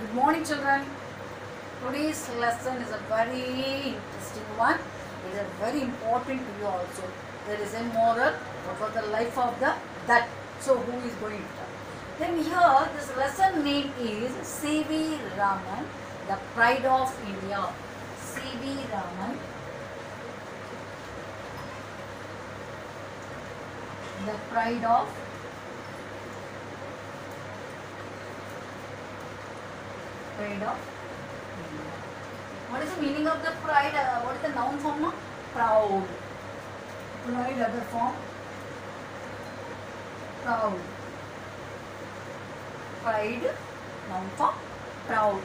Good morning, children. Today's lesson is a very interesting one. It is very important to you also. There is a moral. What was the life of the that? So who is going to tell? Then here this lesson name is C.V. Raman, the pride of India. C.V. Raman, the pride of India. What is the meaning of the pride? What is the noun form? No? Proud. Pride other form. Proud. Pride noun form. Proud.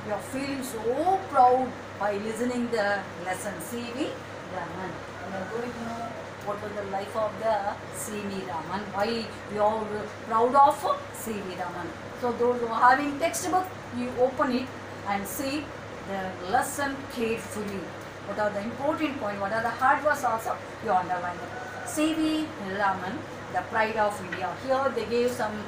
You are feeling so proud by listening the lesson. C.V. Raman. We are going to know what was the life of the C.V. Raman. Why we are proud of C.V. Raman. So those who are having textbook, you open it and see the lesson carefully. What are the important points? What are the hard words also? You underline it. C.V. Raman, the pride of India. Here they gave some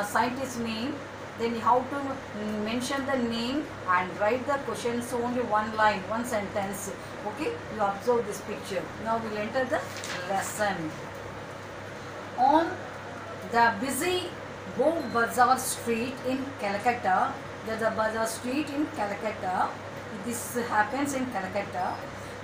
scientist name. Then you have to mention the name and write the questions only one line, one sentence. Okay, you observe this picture. Now we will enter the lesson. On the busy Bow Bazaar Street in Calcutta, there's a Bazaar Street in Calcutta. This happens in Calcutta.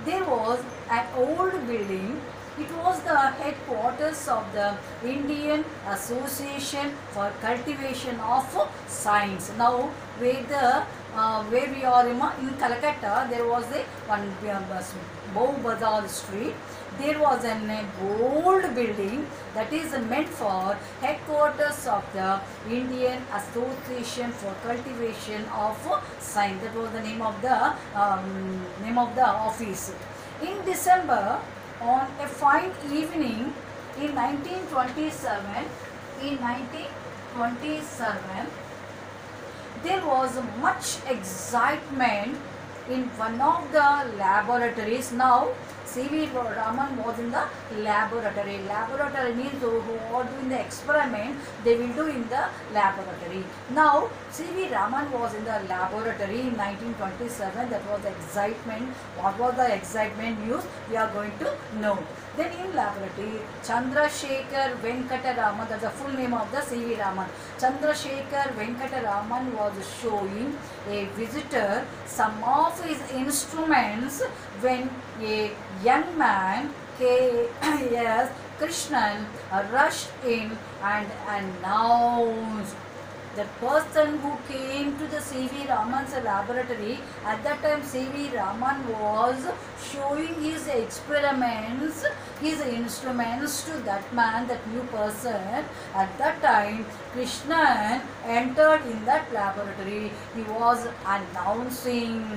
There was an old building. It was the headquarters of the Indian Association for Cultivation of Science. Now, where we are in Calcutta, there was a one Bow Bazaar Street. There was an old building that is meant for headquarters of the Indian Association for Cultivation of Science. That was the name of the office. In December, on a fine evening in 1927, there was much excitement in one of the laboratories. Now, C.V. Raman was in the laboratory. Laboratory means who are doing the experiment, they will do in the laboratory. Now, C.V. Raman was in the laboratory in 1927. That was the excitement. What was the excitement news? We are going to know. Then in laboratory, Chandrasekhar Venkata Raman, that's the full name of the C.V. Raman. Chandrasekhar Venkata Raman was showing a visitor some of his instruments when a young man, K.S. Krishnan, rushed in and announced. The person who came to the C.V. Raman's laboratory, at that time C.V. Raman was showing his experiments, his instruments to that man, that new person. At that time, Krishnan entered in that laboratory. He was announcing.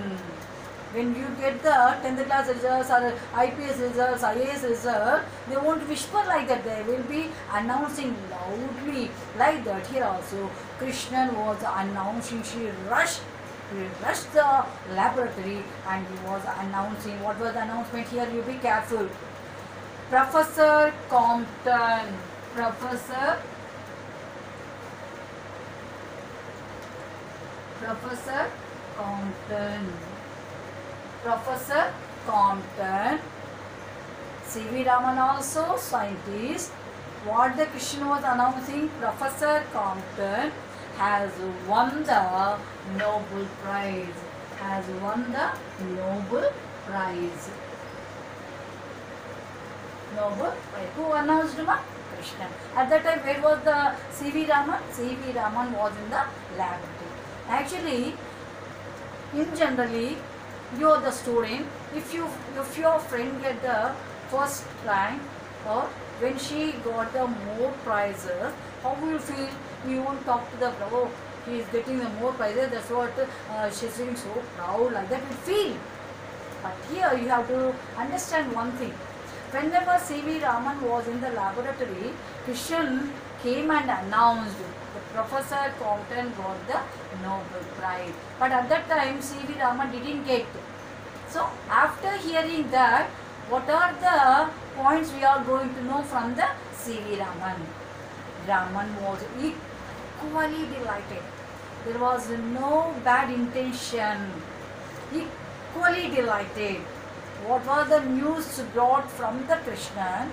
When you get the 10th class results or IPS results, IAS results, they won't whisper like that. They will be announcing loudly like that. Here also, Krishnan was announcing. He rushed the laboratory and he was announcing. What was the announcement? Here you be careful. Professor Compton. Professor Compton. Professor Compton, C.V. Raman also scientist. What the Krishna was announcing, Professor Compton has won the Nobel Prize. Has won the Nobel Prize. Nobel Prize. Who announced him? Krishna. At that time, where was the C.V. Raman? C.V. Raman was in the laboratory. Actually, in generally, you are the student. If your friend get the first rank or when she got the more prizes, how will you feel? You won't talk to the brother. He is getting the more prizes. That's what she's feeling so proud. Like that we feel. But here you have to understand one thing. Whenever C.V. Raman was in the laboratory, Krishnan came and announced the Professor Compton got the Nobel Prize. But at that time, C.V. Raman didn't get. So, after hearing that, what are the points we are going to know from the C.V. Raman? Raman was equally delighted. There was no bad intention. Equally delighted. What was the news brought from the Krishna?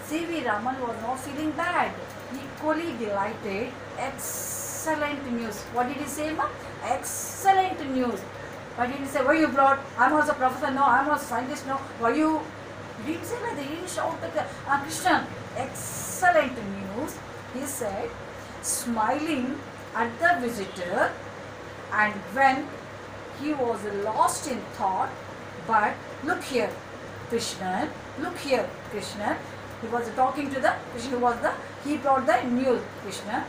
C.V. Raman was not feeling bad. Equally delighted. Excellent news. What did he say, ma? Excellent news. What did he say? Why you brought? I'm also professor. No, I'm also scientist. No. Why you? He didn't say like that. He didn't shout like Krishna. Excellent news. He said, smiling at the visitor, and when he was lost in thought, but look here, Krishna. Look here, Krishna. He was talking to the Krishna. He brought the news, Krishna.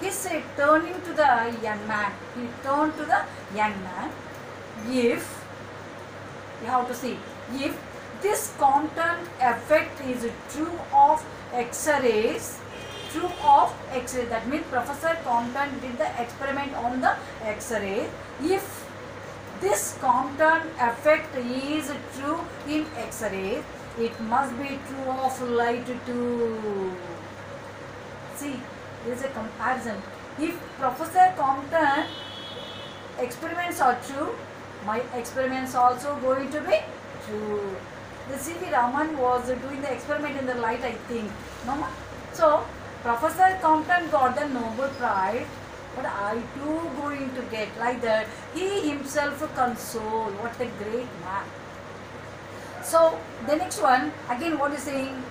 He said, turning to the young man. He turned to the young man. If you have to see, if this content effect is true of X-rays, that means Professor Compton did the experiment on the X-ray. If this Compton effect is true in X-ray, it must be true of light too. See, there is a comparison. If Professor Compton experiments are true, my experiments also going to be true. The C.V. Raman was doing the experiment in the light, I think. No? So, Professor Compton got the Nobel Prize, but I too going to get like that. He himself consoled. What a great man. So, the next one, again what is saying?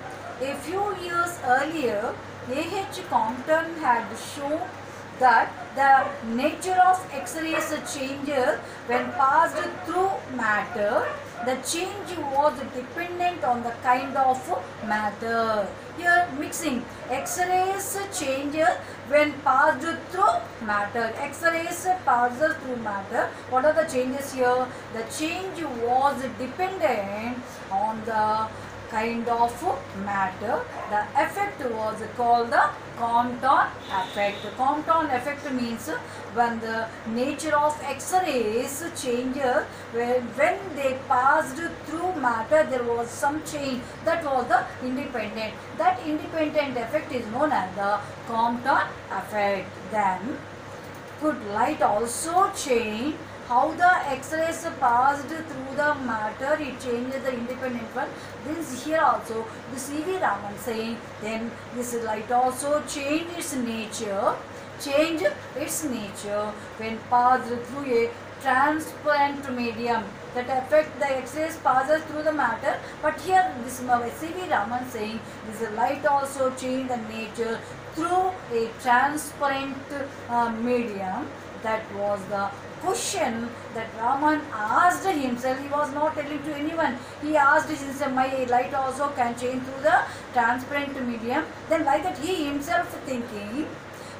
A few years earlier, A.H. Compton had shown that the nature of X-rays changes when passed through matter. The change was dependent on the kind of matter. Here mixing. X-rays changes when passed through matter. X-rays passes through matter. What are the changes here? The change was dependent on the kind of matter. The effect was called the Compton effect. The Compton effect means when the nature of X-rays changes, when they passed through matter, there was some change. That was the independent. That independent effect is known as the Compton effect. Then, could light also change? How the X-rays passed through the matter, it changes the independent one. This here also, the C.V. Raman saying, then this light also change its nature. Change its nature when passed through a transparent medium. That affect the X-rays passes through the matter. But here this C.V. Raman saying, this light also change the nature through a transparent medium. That was the question that Raman asked himself. He was not telling to anyone. He asked himself, my light also can change through the transparent medium. Then like that he himself thinking,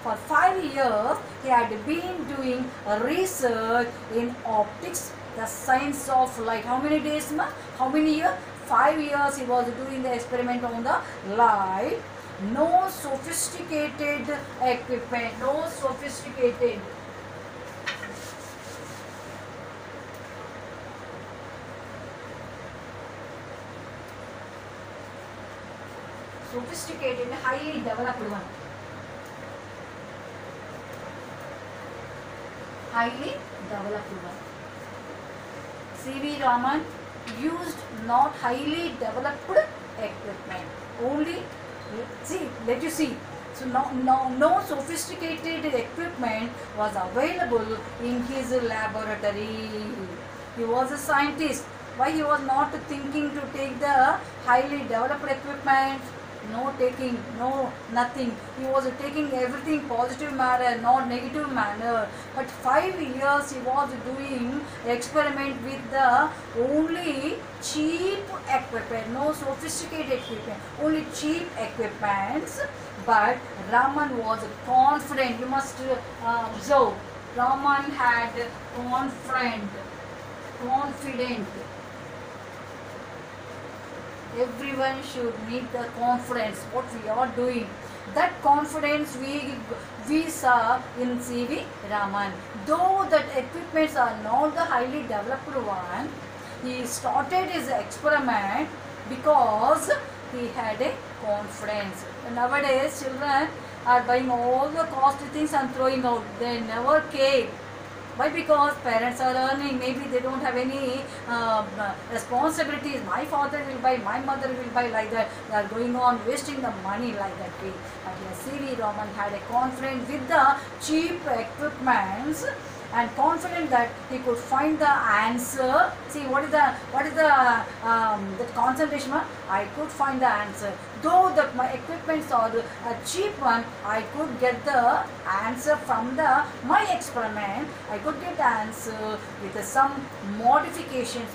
for 5 years he had been doing research in optics, the science of light. How many days, ma? How many years? 5 years he was doing the experiment on the light. No sophisticated equipment, no sophisticated highly developed one. Highly developed one. C.V. Raman used not highly developed equipment. Only, see, let you see. So no sophisticated equipment was available in his laboratory. He was a scientist. Why he was not thinking to take the highly developed equipment? No taking, no nothing. He was taking everything positive manner, not negative manner. But 5 years he was doing experiment with the only cheap equipment, no sophisticated equipment, only cheap equipments. But Raman was confident. You must observe. Raman had confident. Everyone should need the confidence what we are doing. That confidence we saw in C.V. Raman. Though that equipments are not the highly developed one, he started his experiment because he had a confidence. Nowadays children, are buying all the costly things and throwing out. They never care. Why? Because parents are earning. Maybe they don't have any responsibilities. My father will buy, my mother will buy, like that. They are going on wasting the money like that way. But yes, C.V. Raman had a confidence with the cheap equipments and confident that he could find the answer. See, what is the concentration? I could find the answer. Though that my equipments are a cheap one, I could get the answer from the my experiment. I could get the answer with some modifications,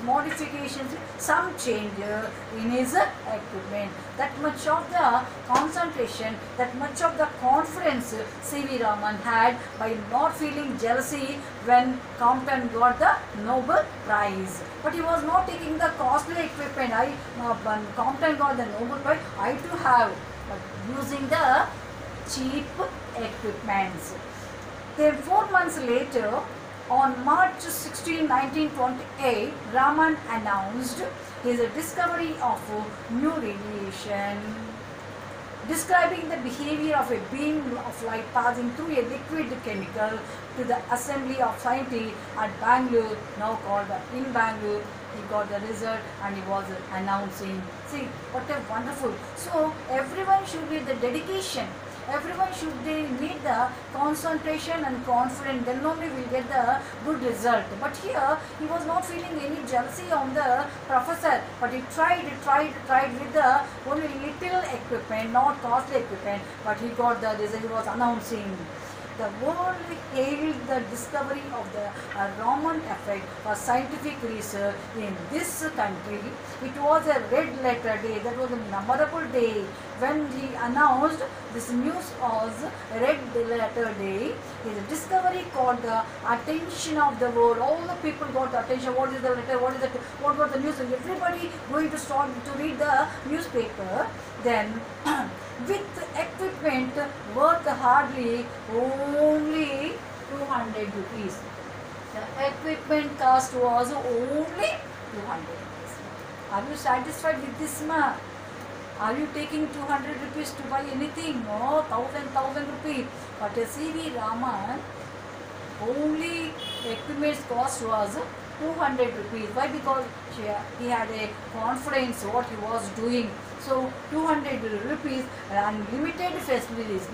some change in his equipment. That much of the concentration, that much of the confidence C.V. Raman had by not feeling jealousy when Compton got the Nobel Prize. But he was not taking the costly equipment. When Compton got the Nobel Prize, I too have, but using the cheap equipments. Then 4 months later, on March 16, 1928, Raman announced his discovery of new radiation, describing the behavior of a beam of light passing through a liquid chemical to the assembly of scientists at Bangalore, now called in Bangalore. He got the result and he was announcing. See, what a wonderful. So, everyone should need the dedication. Everyone should need the concentration and confidence, then only will get the good result. But here, he was not feeling any jealousy on the professor, but he tried with the only little equipment, not costly equipment, but he got the result. He was announcing. The world hailed the discovery of the Raman effect for scientific research in this country. It was a red letter day. That was a memorable day when he announced this news was red letter day. His discovery caught the attention of the world. All the people got the attention. What is the letter? What was the news? Everybody going to start to read the newspaper. Then with equipment worth hardly only 200 rupees. The equipment cost was only 200 rupees. Are you satisfied with this, ma? Are you taking 200 rupees to buy anything? No, 1000 rupees. But a C.V. Raman, only equipment cost was 200 rupees. Why? Because he had a confidence what he was doing. So 200 rupees and limited facilities,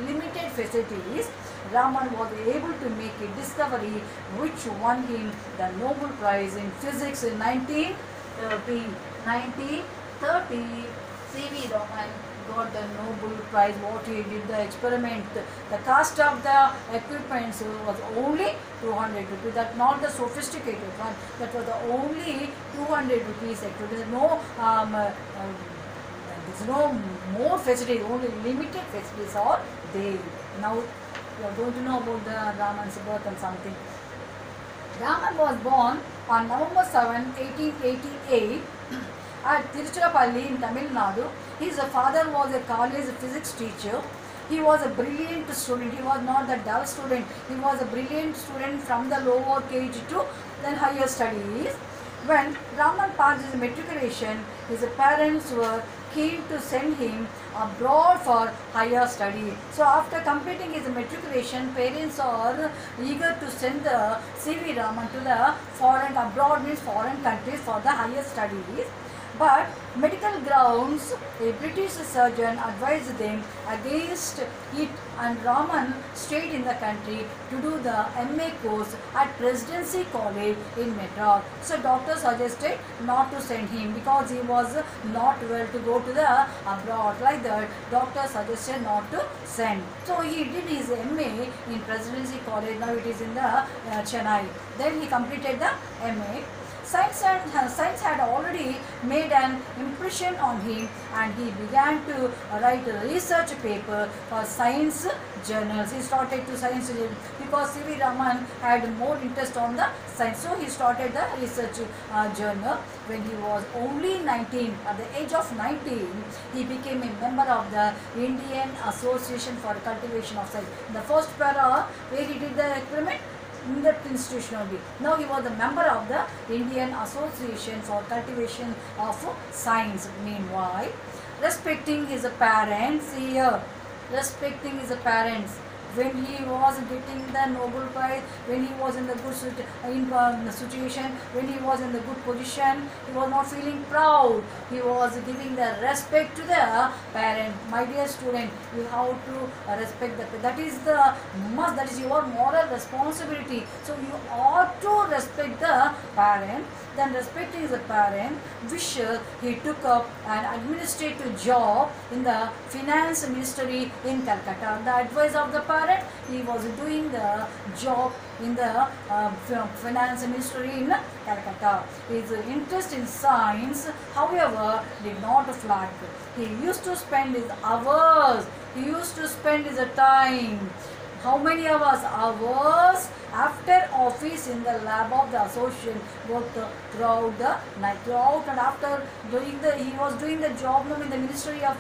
Raman was able to make a discovery which won him the Nobel Prize in Physics in 1930. 1930, C.V. Raman got the Nobel Prize. What he did, the experiment, the cost of the equipment was only 200 rupees. That's not the sophisticated one. That was the only 200 rupees equipment. There's no more facilities, only limited facilities are there. Now you are going to know about the Raman's birth and something. Raman was born on November 7, 1888 at Tiruchirappalli in Tamil Nadu. His father was a college physics teacher. He was a brilliant student. He was not the dull student. He was a brilliant student from the lower KG to then higher studies. When Raman passed his matriculation, his parents were keen to send him abroad for higher study. So after completing his matriculation, parents are eager to send the C.V. Raman to the foreign, abroad means foreign countries for the higher studies. But medical grounds, a British surgeon advised them against it, and Raman stayed in the country to do the MA course at Presidency College in Madras. So doctor suggested not to send him because he was not well to go to the abroad. Like that, doctor suggested not to send. So he did his MA in Presidency College. Now it is in the Chennai. Then he completed the MA. Science had already made an impression on him, and he began to write a research paper for science journals. He started to science because C.V. Raman had more interest on the science. So he started the research journal when he was only 19. At the age of 19, he became a member of the Indian Association for Cultivation of Science. The first para where he did the experiment, in that institution only. Now he was a member of the Indian Association for Cultivation of Science. Meanwhile, respecting his parents here, respecting his parents. When he was getting the Nobel Prize, when he was in the good situation, when he was in the good position, he was not feeling proud. He was giving the respect to the parent. My dear student, you have to respect the. That is the must. That is your moral responsibility. So you ought to respect the parent. Then respecting the parent, which he took up an administrative job in the finance ministry in Calcutta. The advice of the parent, he was doing the job in the finance ministry in Calcutta. His interest in science, however, did not flag. He used to spend his hours, he used to spend his time. How many hours? Hours after office in the lab of the association, worked throughout the night, throughout and after doing the, he was doing the job in the Ministry of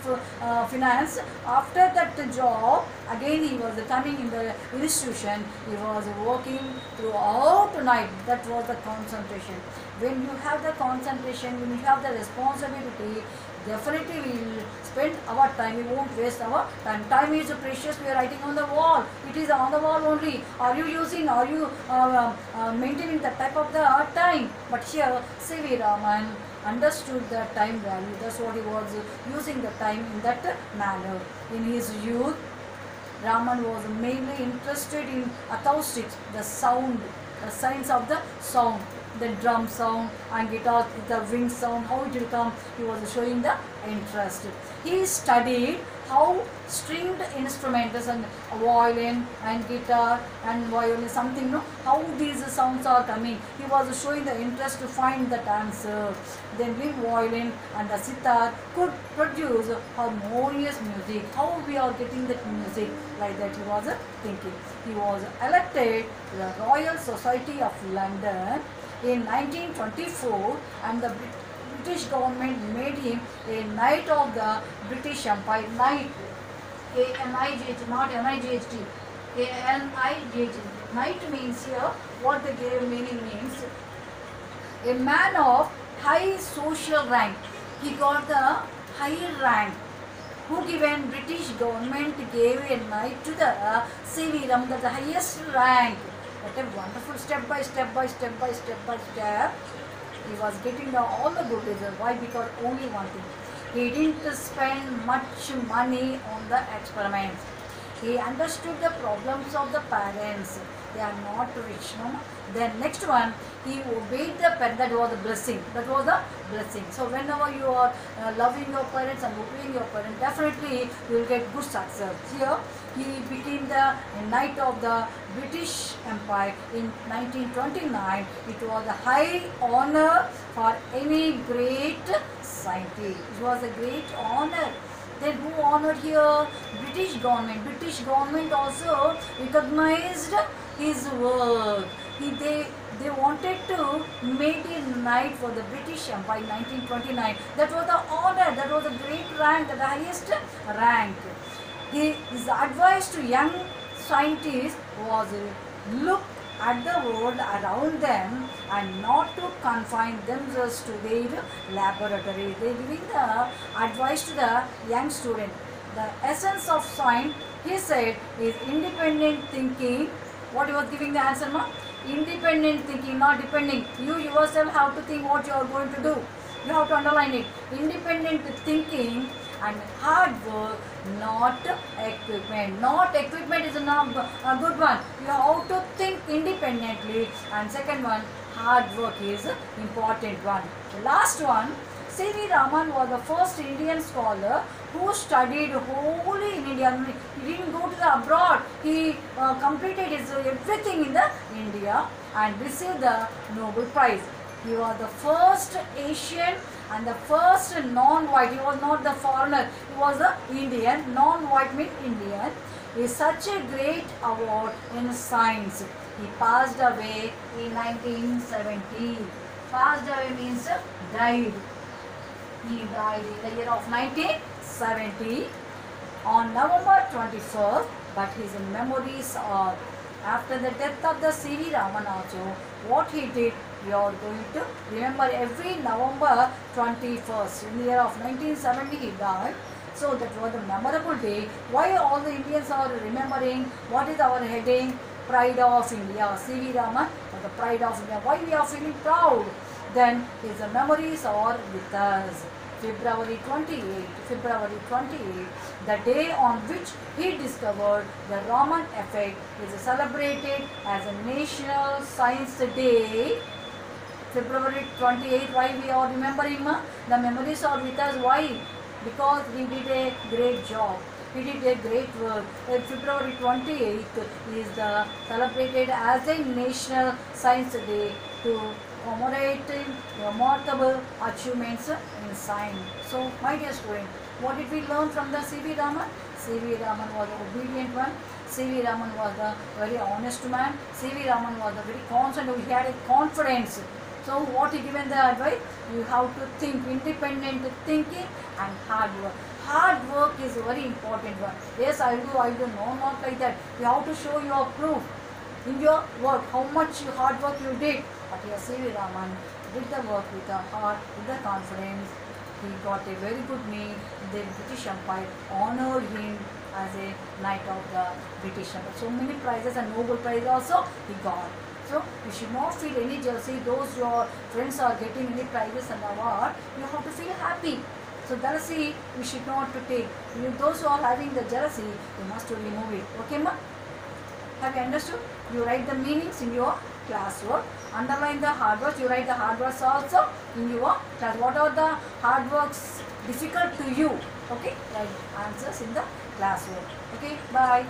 Finance. After that job, again he was coming in the institution, he was working throughout the night. That was the concentration. When you have the concentration, when you have the responsibility, definitely we will spend our time, we won't waste our time. Time is precious, we are writing on the wall, it is on the wall only. Are you using, are you maintaining that type of the time? But here C.V. Raman understood the time value, that's what he was using the time in that manner. In his youth, Raman was mainly interested in acoustics, the sound, the science of the sound, the drum sound and guitar, the wind sound, how it will come, he was showing the interest. He studied how stringed instruments and violin and guitar and violin, something, no, how these sounds are coming. He was showing the interest to find that answer. Then wind violin and the sitar could produce harmonious music. How we are getting that music, like that he was thinking. He was elected to the Royal Society of London in 1924, and the British government made him a Knight of the British Empire. Knight, A-N-I-G-H, not N-I-G-H-T, A-N-I-G-H. Knight means here, what the meaning means, a man of high social rank. He got the higher rank. Who given British government gave a knight to the C.V. Raman, the highest rank. What a wonderful step by step, he was getting all the good results. Why? Because only one thing, he didn't spend much money on the experiments. He understood the problems of the parents. They are not rich, no? Then next one, he obeyed the parent. That was the blessing. That was the blessing. So whenever you are loving your parents and obeying your parents, definitely you will get good success. Here, he became the Knight of the British Empire in 1929. It was a high honor for any great scientist. It was a great honor. Then who honored here? British government. British government also recognized his work. They wanted to make a knight for the British Empire in 1929. That was the honor, that was a great rank, the highest rank. His advice to young scientists was look at the world around them and not to confine themselves to their laboratory. They giving the advice to the young student. The essence of science, he said, is independent thinking. What he was giving the answer, ma? Independent thinking, not depending. You yourself have to think what you are going to do. You have to underline it. Independent thinking and hard work, not equipment. Not equipment is not a good one. You have to think independently. And second one, hard work is important one. The last one, C.V. Raman was the first Indian scholar who studied wholly in India. He didn't go to the abroad. He completed his everything in the India and received the Nobel Prize. He was the first Asian and the first non-white. He was not the foreigner. He was the Indian. Non-white means Indian. Is such a great award in science. He passed away in 1970. Passed away means died. He died in the year of 1970 on November 21st, but his memories are after the death of the C.V. Raman also, what he did, we are going to remember every November 21st. In the year of 1970 he died. So that was a memorable day. Why all the Indians are remembering? What is our heading? Pride of India. C.V. Raman was the pride of India. Why we are feeling proud? Then his memories are with us. February 28, the day on which he discovered the Raman effect, is celebrated as a National Science Day. February 28, why we are remembering? The memories are with us. Why? Because he did a great job. He did a great work. February 28th is celebrated as a National Science Day to commemorate remarkable achievements in science. So, my dear student, what did we learn from the C.V. Raman? C.V. Raman was an obedient one. C.V. Raman was a very honest man. C.V. Raman was a very confident. He had a confidence. So, what he given the advice? You have to think, independent thinking and hard work. Hard work is very important one. Yes, I do. No, not like that. You have to show your proof in your work, how much hard work you did. But here C.V. Raman did the work with the heart, with the confidence. He got a very good name. The British Empire honored him as a Knight of the British Empire. So many prizes and Nobel Prize also he got. So you should not feel any jealousy. Those your friends are getting any prizes and award, you have to feel happy. So jealousy we should not to take. Those who are having the jealousy, you must to remove it. Okay, ma? Have you understood? You write the meanings in your classwork. Underline the hard works. You write the hard works also in your class. What are the hard works difficult to you? Okay, write answers in the classwork. Okay, bye.